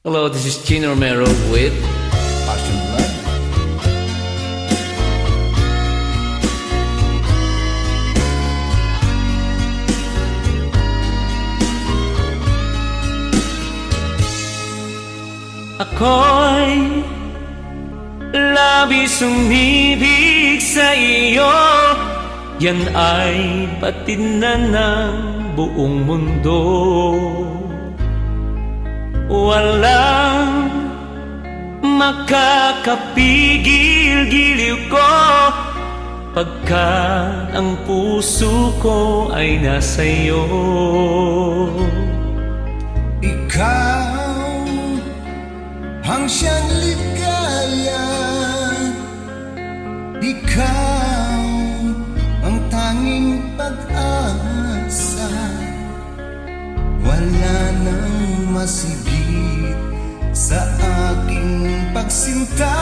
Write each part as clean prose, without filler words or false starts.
Hello, this is Chino Romero with Passion Blood. Ako'y labis umibig sa iyo. Yan ay batid na ng buong mundo. Walang makakapigil-giliw ko pagkat ang puso ko ay nasa iyo. Ikaw ang siyang ligaya, ikaw ang tanging pag-asa. Wala nang masigit sa aking pagsinta.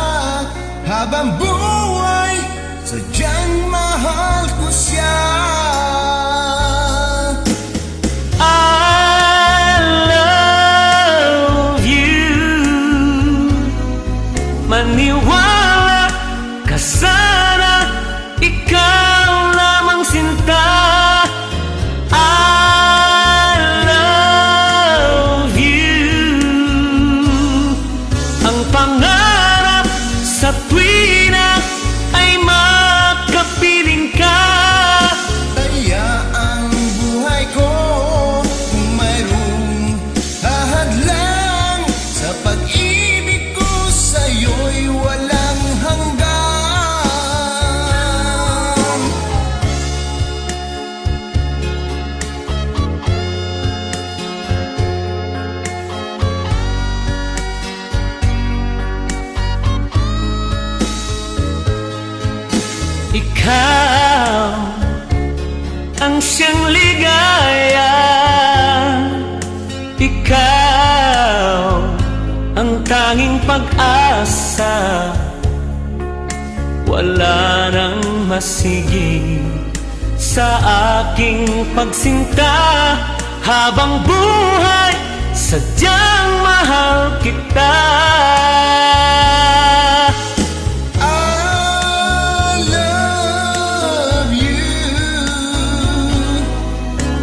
Habang buhay, sadyang mahal ko siya. I love you. Maniwala ka sana, ikaw lamang sinta. I love you. Ang pangarap sa tuwina ay makapiling ka. Kaya ang buhay ko kung mayroong hahadlang, sa pag-ibig ko sa'yo'y walang hanggan. Ikaw ang siyang ligaya, ikaw ang tanging pag-asa. Wala nang masigit sa aking pagsinta. Habang buhay, sadyang mahal kita. I love you.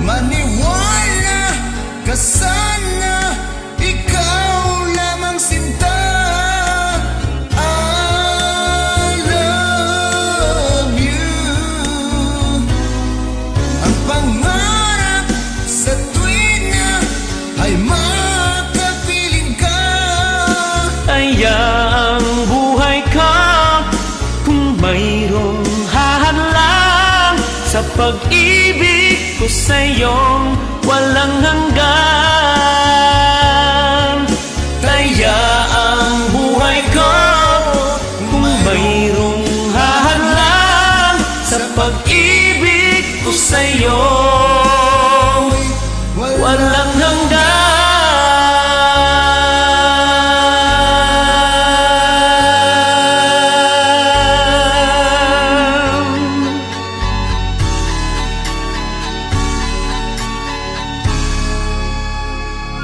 Maniwala ka sana, ikaw lamang sinta. I love you. Ang pangarap sa tuwina ay makapiling ka. Kaya ang buhay ko kung mayroong hahalang, sa pag-ibig ko sa'yong walang hanggan. Kaya ang buhay ko kung mayroong hahalang, sa pag-ibig ko sa'yong walang hanggan.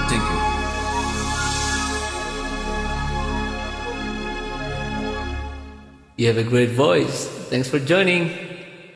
Thank you. You have a great voice. Thanks for joining.